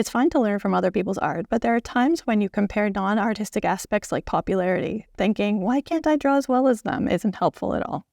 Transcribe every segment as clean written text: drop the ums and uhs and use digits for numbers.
It's fine to learn from other people's art, but there are times when you compare non-artistic aspects like popularity. Thinking, why can't I draw as well as them, isn't helpful at all.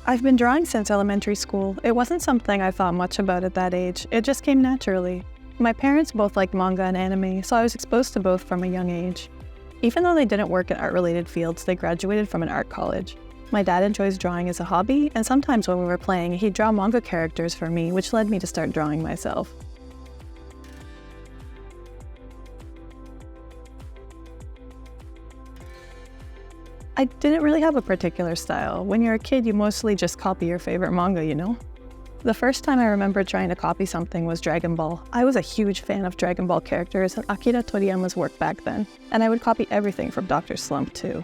I've been drawing since elementary school. It wasn't something I thought much about at that age. It just came naturally. My parents both liked manga and anime, so I was exposed to both from a young age. Even though they didn't work in art-related fields, they graduated from an art college. My dad enjoys drawing as a hobby, and sometimes when we were playing, he'd draw manga characters for me, which led me to start drawing myself. I didn't really have a particular style. When you're a kid, you mostly just copy your favorite manga, you know? The first time I remember trying to copy something was Dragon Ball. I was a huge fan of Dragon Ball characters and Akira Toriyama's work back then, and I would copy everything from Dr. Slump too.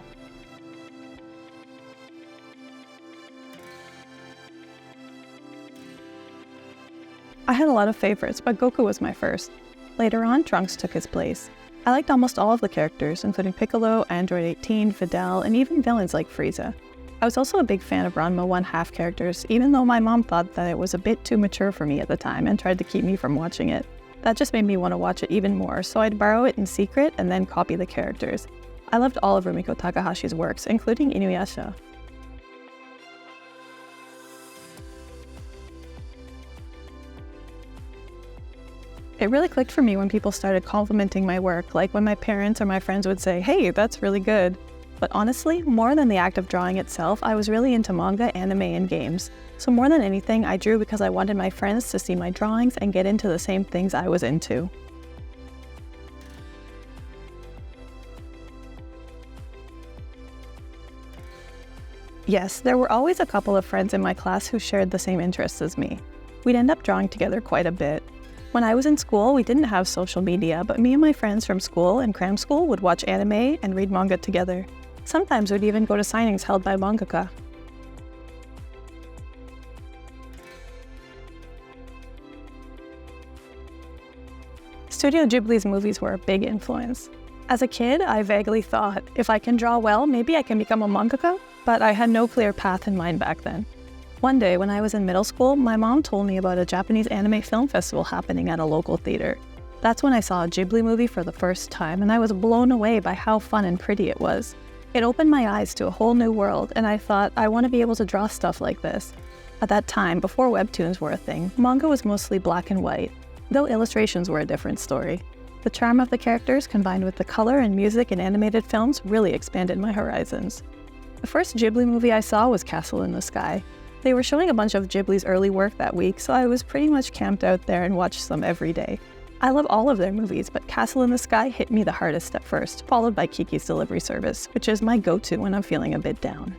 I had a lot of favorites, but Goku was my first. Later on, Trunks took his place. I liked almost all of the characters, including Piccolo, Android 18, Fidel, and even villains like Frieza. I was also a big fan of Ranma 1/2 characters, even though my mom thought that it was a bit too mature for me at the time and tried to keep me from watching it. That just made me want to watch it even more, so I'd borrow it in secret and then copy the characters. I loved all of Rumiko Takahashi's works, including Inuyasha. It really clicked for me when people started complimenting my work, like when my parents or my friends would say, "Hey, that's really good." But honestly, more than the act of drawing itself, I was really into manga, anime, and games. So more than anything, I drew because I wanted my friends to see my drawings and get into the same things I was into. Yes, there were always a couple of friends in my class who shared the same interests as me. We'd end up drawing together quite a bit. When I was in school, we didn't have social media, but me and my friends from school and cram school would watch anime and read manga together. Sometimes we'd even go to signings held by mangaka. Studio Ghibli's movies were a big influence. As a kid, I vaguely thought, if I can draw well, maybe I can become a mangaka, but I had no clear path in mind back then. One day, when I was in middle school, my mom told me about a Japanese anime film festival happening at a local theater. That's when I saw a Ghibli movie for the first time, and I was blown away by how fun and pretty it was. It opened my eyes to a whole new world, and I thought, I want to be able to draw stuff like this. At that time, before webtoons were a thing, manga was mostly black and white, though illustrations were a different story. The charm of the characters, combined with the color and music in animated films, really expanded my horizons. The first Ghibli movie I saw was Castle in the Sky. They were showing a bunch of Ghibli's early work that week, so I was pretty much camped out there and watched them every day. I love all of their movies, but Castle in the Sky hit me the hardest at first, followed by Kiki's Delivery Service, which is my go-to when I'm feeling a bit down.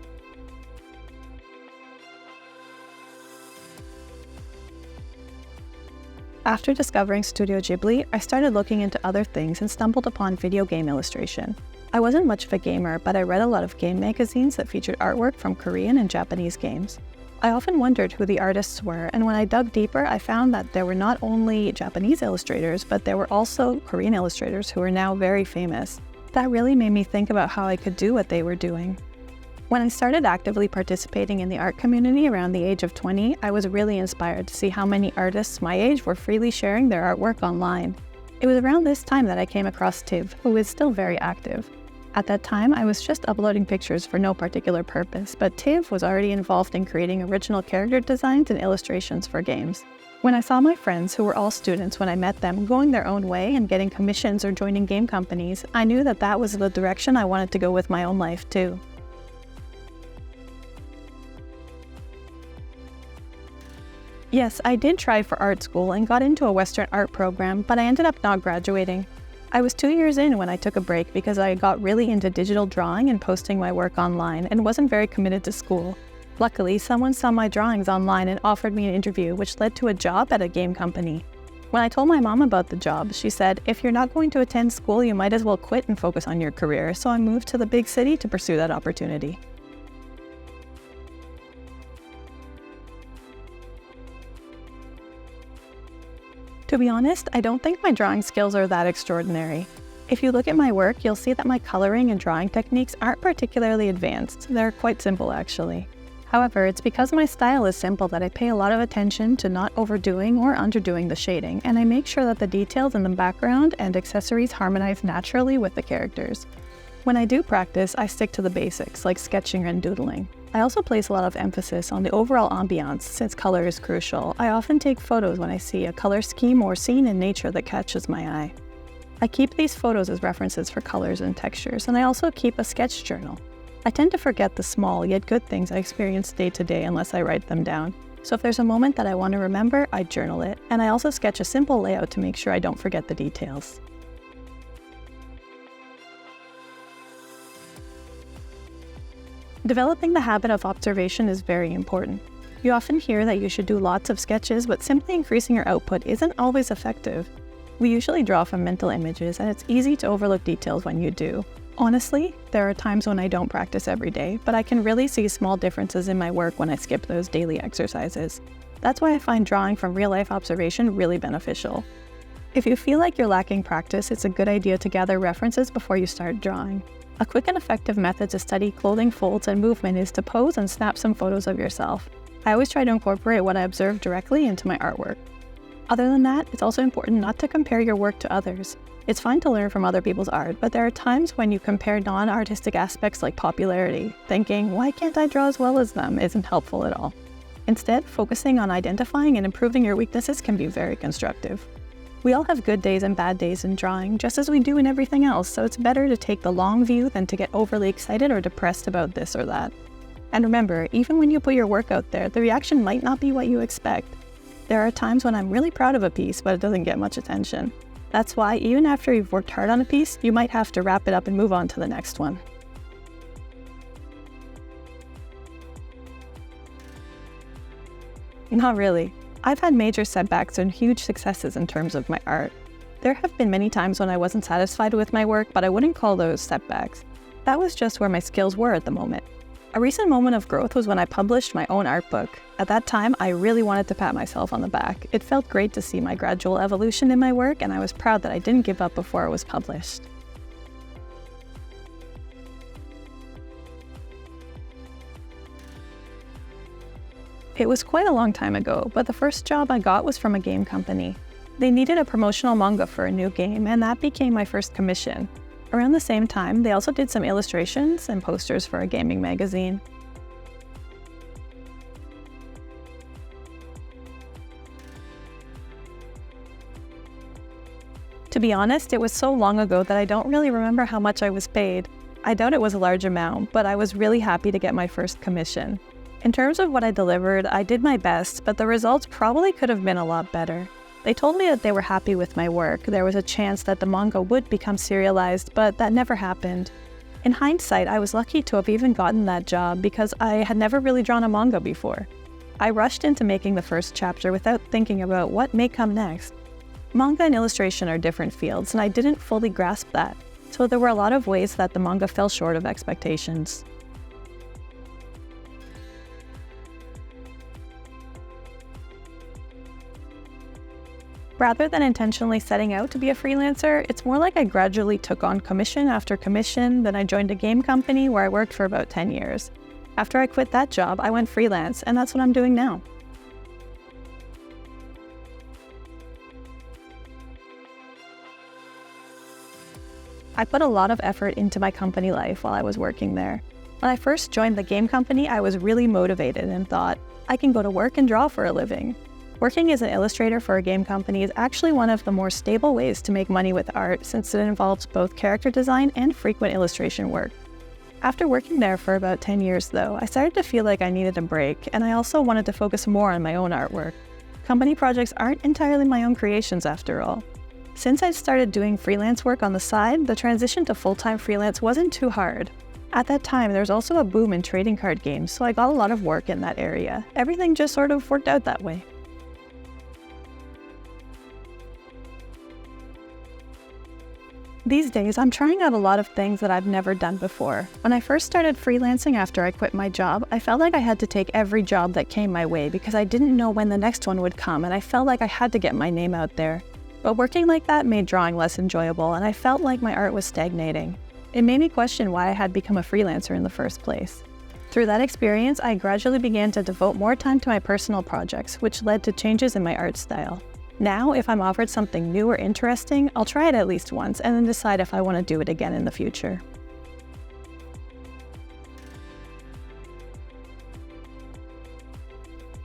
After discovering Studio Ghibli, I started looking into other things and stumbled upon video game illustration. I wasn't much of a gamer, but I read a lot of game magazines that featured artwork from Korean and Japanese games. I often wondered who the artists were, and when I dug deeper, I found that there were not only Japanese illustrators, but there were also Korean illustrators who are now very famous. That really made me think about how I could do what they were doing. When I started actively participating in the art community around the age of 20, I was really inspired to see how many artists my age were freely sharing their artwork online. It was around this time that I came across Tiv, who is still very active. At that time, I was just uploading pictures for no particular purpose, but Tiv was already involved in creating original character designs and illustrations for games. When I saw my friends, who were all students when I met them, going their own way and getting commissions or joining game companies, I knew that that was the direction I wanted to go with my own life too. Yes, I did try for art school and got into a Western art program, but I ended up not graduating. I was 2 years in when I took a break because I got really into digital drawing and posting my work online and wasn't very committed to school. Luckily, someone saw my drawings online and offered me an interview, which led to a job at a game company. When I told my mom about the job, she said, "If you're not going to attend school, you might as well quit and focus on your career," so I moved to the big city to pursue that opportunity. To be honest, I don't think my drawing skills are that extraordinary. If you look at my work, you'll see that my coloring and drawing techniques aren't particularly advanced. They're quite simple, actually. However, it's because my style is simple that I pay a lot of attention to not overdoing or underdoing the shading, and I make sure that the details in the background and accessories harmonize naturally with the characters. When I do practice, I stick to the basics, like sketching and doodling. I also place a lot of emphasis on the overall ambiance, since color is crucial. I often take photos when I see a color scheme or scene in nature that catches my eye. I keep these photos as references for colors and textures, and I also keep a sketch journal. I tend to forget the small yet good things I experience day to day unless I write them down. So if there's a moment that I want to remember, I journal it, and I also sketch a simple layout to make sure I don't forget the details. Developing the habit of observation is very important. You often hear that you should do lots of sketches, but simply increasing your output isn't always effective. We usually draw from mental images, and it's easy to overlook details when you do. Honestly, there are times when I don't practice every day, but I can really see small differences in my work when I skip those daily exercises. That's why I find drawing from real-life observation really beneficial. If you feel like you're lacking practice, it's a good idea to gather references before you start drawing. A quick and effective method to study clothing folds and movement is to pose and snap some photos of yourself. I always try to incorporate what I observe directly into my artwork. Other than that, it's also important not to compare your work to others. It's fine to learn from other people's art, but there are times when you compare non-artistic aspects like popularity. Thinking, "Why can't I draw as well as them?" isn't helpful at all. Instead, focusing on identifying and improving your weaknesses can be very constructive. We all have good days and bad days in drawing, just as we do in everything else, so it's better to take the long view than to get overly excited or depressed about this or that. And remember, even when you put your work out there, the reaction might not be what you expect. There are times when I'm really proud of a piece, but it doesn't get much attention. That's why, even after you've worked hard on a piece, you might have to wrap it up and move on to the next one. Not really. I've had major setbacks and huge successes in terms of my art. There have been many times when I wasn't satisfied with my work, but I wouldn't call those setbacks. That was just where my skills were at the moment. A recent moment of growth was when I published my own art book. At that time, I really wanted to pat myself on the back. It felt great to see my gradual evolution in my work, and I was proud that I didn't give up before it was published. It was quite a long time ago, but the first job I got was from a game company. They needed a promotional manga for a new game, and that became my first commission. Around the same time, they also did some illustrations and posters for a gaming magazine. To be honest, it was so long ago that I don't really remember how much I was paid. I doubt it was a large amount, but I was really happy to get my first commission. In terms of what I delivered, I did my best, but the results probably could have been a lot better. They told me that they were happy with my work. There was a chance that the manga would become serialized, but that never happened. In hindsight, I was lucky to have even gotten that job because I had never really drawn a manga before. I rushed into making the first chapter without thinking about what may come next. Manga and illustration are different fields, and I didn't fully grasp that, so there were a lot of ways that the manga fell short of expectations. Rather than intentionally setting out to be a freelancer, it's more like I gradually took on commission after commission, then I joined a game company where I worked for about 10 years. After I quit that job, I went freelance, and that's what I'm doing now. I put a lot of effort into my company life while I was working there. When I first joined the game company, I was really motivated and thought, I can go to work and draw for a living. Working as an illustrator for a game company is actually one of the more stable ways to make money with art since it involves both character design and frequent illustration work. After working there for about 10 years though, I started to feel like I needed a break, and I also wanted to focus more on my own artwork. Company projects aren't entirely my own creations after all. Since I'd started doing freelance work on the side, the transition to full-time freelance wasn't too hard. At that time, there was also a boom in trading card games, so I got a lot of work in that area. Everything just sort of worked out that way. These days, I'm trying out a lot of things that I've never done before. When I first started freelancing after I quit my job, I felt like I had to take every job that came my way because I didn't know when the next one would come, and I felt like I had to get my name out there. But working like that made drawing less enjoyable, and I felt like my art was stagnating. It made me question why I had become a freelancer in the first place. Through that experience, I gradually began to devote more time to my personal projects, which led to changes in my art style. Now, if I'm offered something new or interesting, I'll try it at least once and then decide if I want to do it again in the future.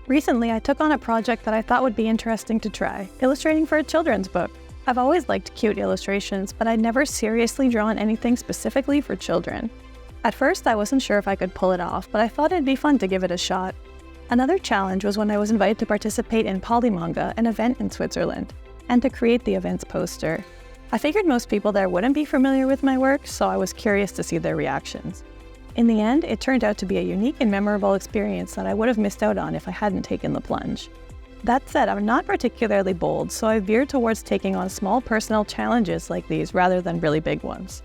Recently, I took on a project that I thought would be interesting to try, illustrating for a children's book. I've always liked cute illustrations, but I'd never seriously drawn anything specifically for children. At first, I wasn't sure if I could pull it off, but I thought it'd be fun to give it a shot. Another challenge was when I was invited to participate in Polymanga, an event in Switzerland, and to create the event's poster. I figured most people there wouldn't be familiar with my work, so I was curious to see their reactions. In the end, it turned out to be a unique and memorable experience that I would have missed out on if I hadn't taken the plunge. That said, I'm not particularly bold, so I veered towards taking on small personal challenges like these rather than really big ones.